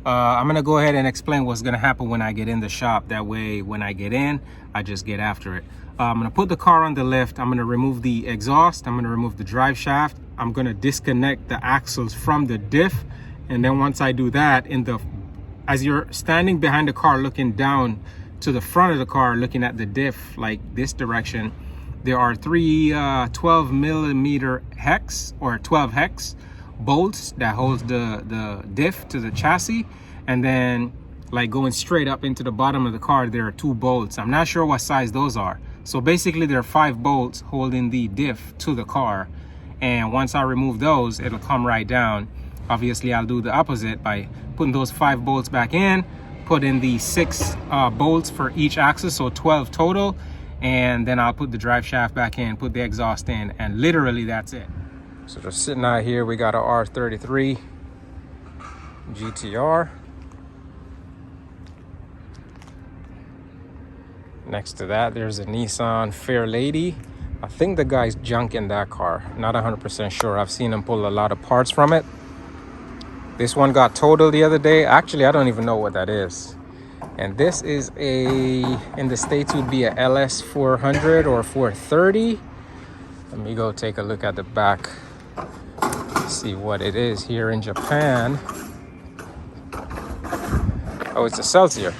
I'm gonna go ahead and explain what's gonna happen when I get in the shop. That way, when I get in, I just get after it. I'm gonna put the car on the lift. I'm gonna remove the exhaust. I'm gonna remove the drive shaft. I'm gonna disconnect the axles from the diff. And then once I do that, as you're standing behind the car looking down to the front of the car, looking at the diff like this direction, there are three 12 millimeter hex or 12 hex bolts that holds the diff to the chassis. And then like going straight up into the bottom of the car, there are 2 bolts. I'm not sure what size those are. So basically there are 5 bolts holding the diff to the car. And once I remove those, it'll come right down. Obviously I'll do the opposite by putting those 5 bolts back in, put in the 6 bolts for each axis, so 12 total. And then I'll put the drive shaft back in, put the exhaust in, and literally that's it. So just sitting out here, we got a R33 GTR. Next to that, there's a Nissan Fairlady. I think the guy's junk in that car. Not 100% sure. I've seen him pull a lot of parts from it. This one got totaled the other day. Actually, I don't even know what that is. And this is in the States would be a LS 400 or 430. Let me go take a look at the back. See what it is here in Japan. Oh, it's a Celsior.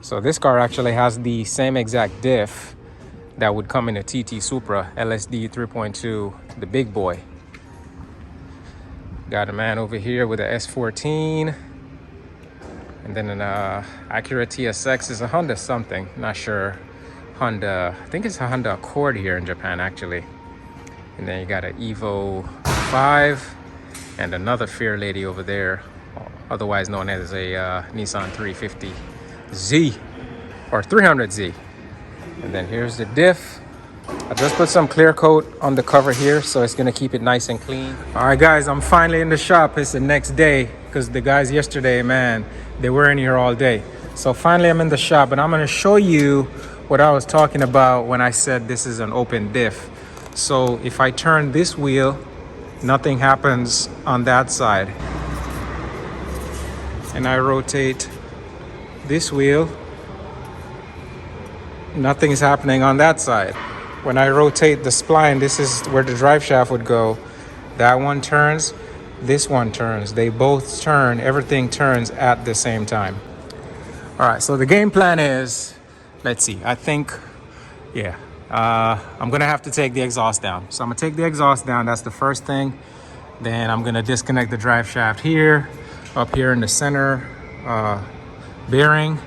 So this car actually has the same exact diff that would come in a TT Supra LSD 3.2, the big boy. Got a man over here with a S14. And then an Acura TSX is a Honda something, not sure. Honda, I think it's a Honda Accord here in Japan actually. And then you got an Evo 5 and another Fairlady over there, otherwise known as a Nissan 350Z or 300Z. And then here's the diff. I just put some clear coat on the cover here, so it's gonna keep it nice and clean. All right guys, I'm finally in the shop. It's the next day because the guys yesterday, man, they were in here all day. So finally I'm in the shop and I'm gonna show you what I was talking about when I said this is an open diff. So if I turn this wheel, nothing happens on that side. And I rotate this wheel, nothing is happening on that side. When I rotate the spline, this is where the drive shaft would go. That one turns, this one turns. They both turn, everything turns at the same time. All right, so the game plan is, let's see, I think, yeah, I'm gonna have to take the exhaust down. So I'm gonna take the exhaust down, that's the first thing. Then I'm gonna disconnect the drive shaft here, up here in the center bearing,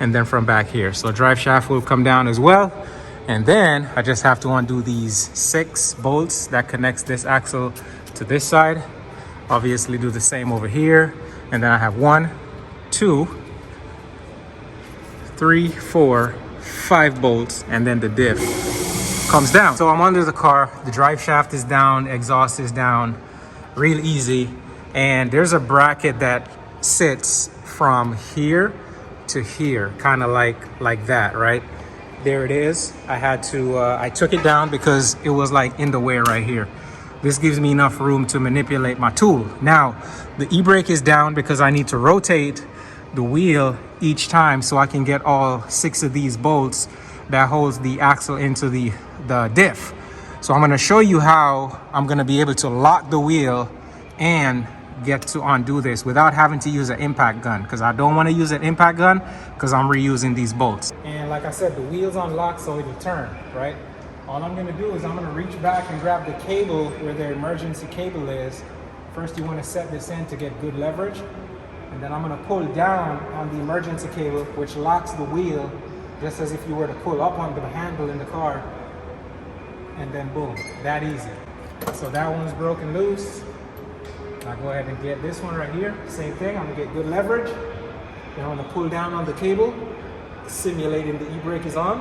and then from back here. So drive shaft will come down as well. And then I just have to undo these 6 bolts that connects this axle to this side. Obviously do the same over here. And then I have 1, 2, 3, 4, 5 bolts, and then the diff comes down. So I'm under the car, the drive shaft is down, exhaust is down, real easy. And there's a bracket that sits from here to here, kind of like that, right? There it is. I had to, I took it down because it was like in the way right here. This gives me enough room to manipulate my tool. Now, the e-brake is down because I need to rotate the wheel each time so I can get all 6 of these bolts that holds the axle into the diff. So I'm gonna show you how I'm gonna be able to lock the wheel and get to undo this without having to use an impact gun, because I don't want to use an impact gun because I'm reusing these bolts. And like I said, the wheel's unlocked so it'll turn, right? All I'm going to do is I'm going to reach back and grab the cable where the emergency cable is. First you want to set this in to get good leverage, and then I'm going to pull down on the emergency cable, which locks the wheel just as if you were to pull up on the handle in the car, and then boom, that easy. So that one's broken loose. I'll go ahead and get this one right here. Same thing, I'm gonna get good leverage. Then I'm gonna pull down on the cable, simulating the e-brake is on.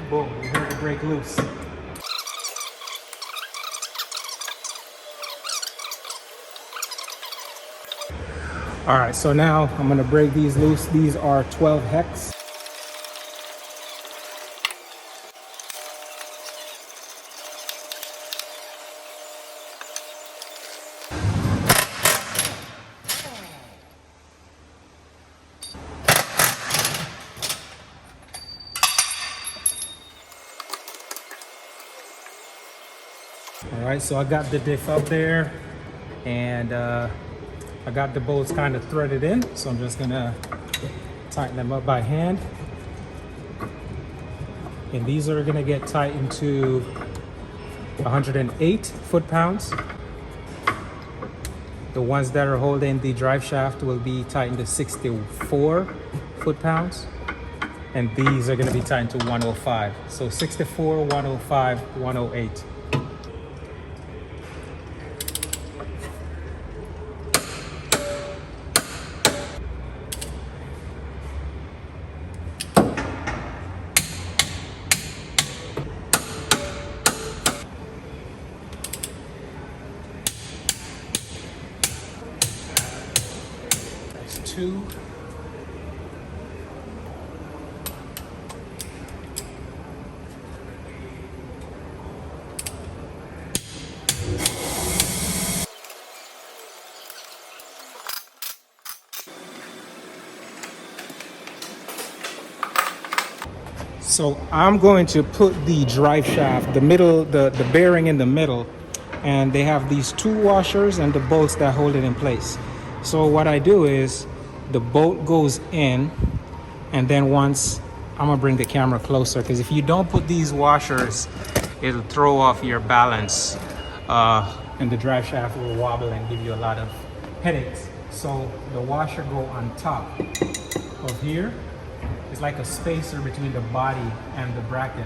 Boom, you hear the brake loose. All right, so now I'm gonna break these loose. These are 12 hex. right, so I got the diff up there, and I got the bolts kind of threaded in, so I'm just gonna tighten them up by hand. And these are gonna get tightened to 108 foot-pounds. The ones that are holding the drive shaft will be tightened to 64 foot-pounds. And these are gonna be tightened to 105. So 64, 105, 108. Two. So I'm going to put the drive shaft, the bearing in the middle, and they have these two washers and the bolts that hold it in place. So what I do is the bolt goes in, and then once, I'm gonna bring the camera closer, because if you don't put these washers, it'll throw off your balance, and the drive shaft will wobble and give you a lot of headaches. So the washer go on top of here. It's like a spacer between the body and the bracket.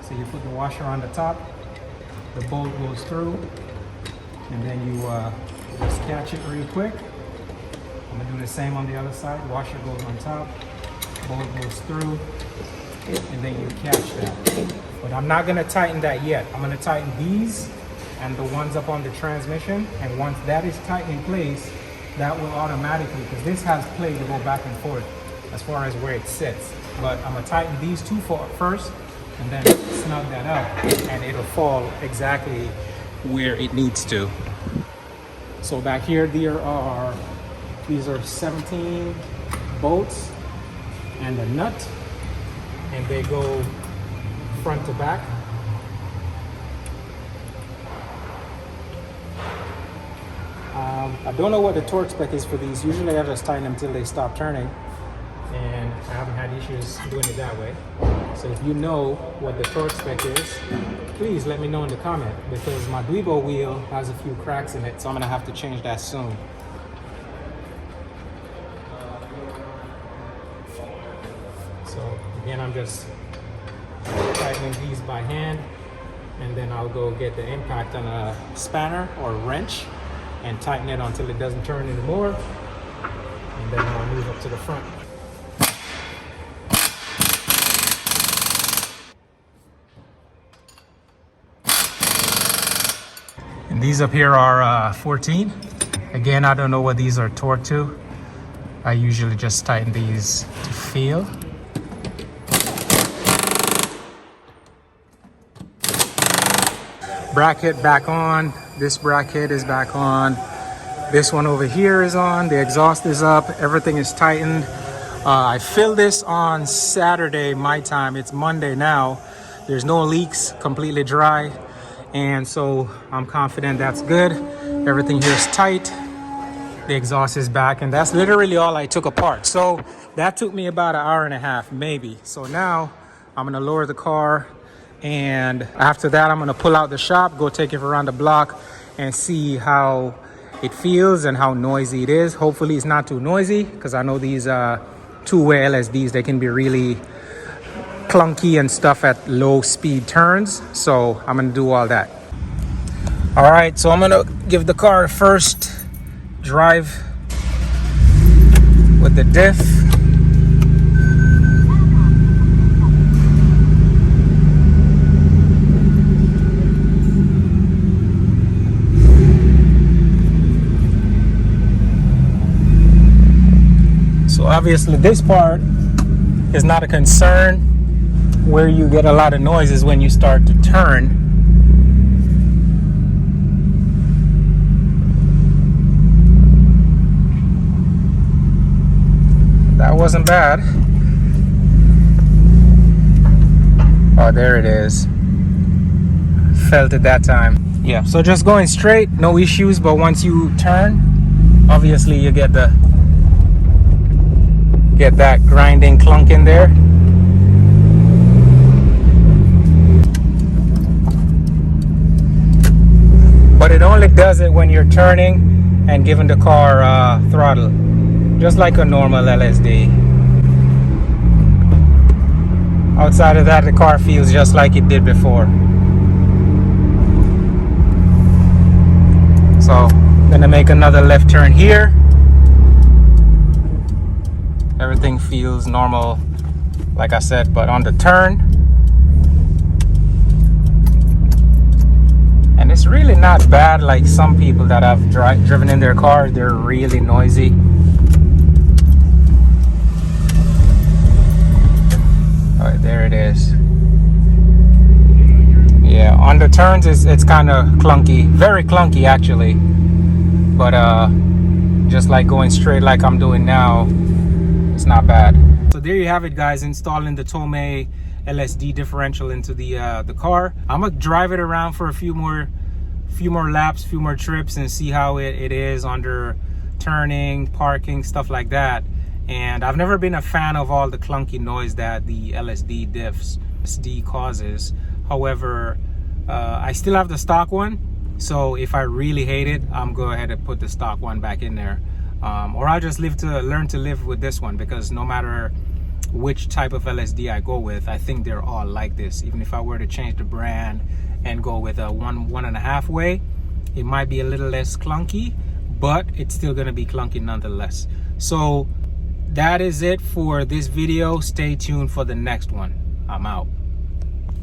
So you put the washer on the top, the bolt goes through, and then you just catch it real quick. I'm gonna do the same on the other side. Washer goes on top, bolt goes through, and then you catch that. But I'm not gonna tighten that yet. I'm gonna tighten these and the ones up on the transmission, and once that is tight in place, that will automatically, because this has play to go back and forth as far as where it sits. But I'm gonna tighten these two first, and then snug that up, and it'll fall exactly where it needs to. So back here, these are 17 bolts and a nut, and they go front to back. I don't know what the torque spec is for these. Usually I just tighten them until they stop turning, and I haven't had issues doing it that way. So if you know what the torque spec is, please let me know in the comment, because my Dweebo wheel has a few cracks in it, so I'm gonna have to change that soon. So again, I'm just tightening these by hand, and then I'll go get the impact on a spanner or a wrench and tighten it until it doesn't turn anymore, and then I'll move up to the front. And these up here are 14. Again, I don't know what these are torqued to. I usually just tighten these to feel. Bracket back on. This bracket is back on. This one over here is on. The exhaust is up. Everything is tightened. I filled this on Saturday, my time. It's Monday now. There's no leaks, completely dry. And so I'm confident that's good. Everything here is tight. The exhaust is back, and that's literally all I took apart. So that took me about an hour and a half, maybe. So now I'm gonna lower the car, and after that, I'm gonna pull out the shop, go take it around the block, and see how it feels and how noisy it is. Hopefully it's not too noisy, because I know these two-way LSDs, they can be really clunky and stuff at low speed turns. So I'm gonna do all that. All right, so I'm gonna give the car a first drive with the diff. So obviously this part is not a concern. Where you get a lot of noise is when you start to turn. That wasn't bad. Oh, there it is. Felt it that time. Yeah, so just going straight, no issues. But once you turn, obviously you get that grinding clunk in there. But it only does it when you're turning and giving the car throttle, just like a normal LSD. Outside of that, the car feels just like it did before. So I'm gonna make another left turn here. Everything feels normal, like I said, but on the turn, and it's really not bad like some people that have driven in their car. They're really noisy. All right, there it is. Yeah, on the turns it's kind of clunky, very clunky actually, but just like going straight like I'm doing now, it's not bad. So there you have it, guys, installing the Tomei LSD differential into the car. I'm gonna drive it around for a few more laps, few more trips, and see how it is under turning, parking, stuff like that. And I've never been a fan of all the clunky noise that the LSD causes. However, I still have the stock one, so if I really hate it, I'm go ahead and put the stock one back in there, or I'll just learn to live with this one, because no matter which type of LSD I go with, I think they're all like this. Even if I were to change the brand and go with a 1.5 way, it might be a little less clunky, but it's still gonna be clunky nonetheless. So that is it for this video. Stay tuned for the next one. I'm out.